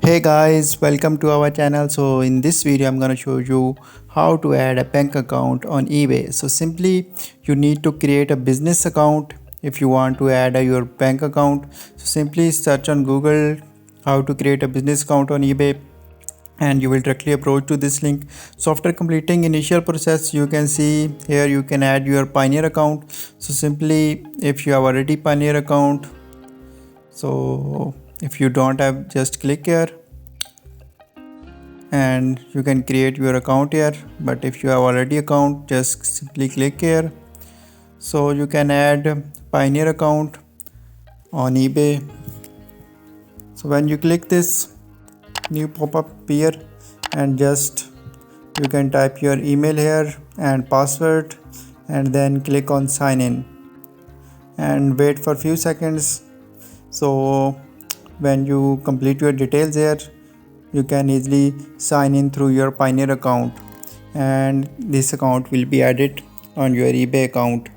Hey guys, welcome to our channel. So in this video I'm going to show you how to add a bank account on eBay. So simply you need to create a business account if you want to add your bank account. So simply search on Google how to create a business account on eBay and you will directly approach to this link. So after completing initial process, you can see here you can add your Pioneer account. So simply if you have already Pioneer account, so if you don't have, just click here and you can create your account here. But if you have already account, just simply click here. So you can add Pioneer account on eBay. So when you click this, new pop-up appear and just you can type your email here and password and then click on sign in and wait for few seconds. So when you complete your details here, you can easily sign in through your Pioneer account and this account will be added on your eBay account.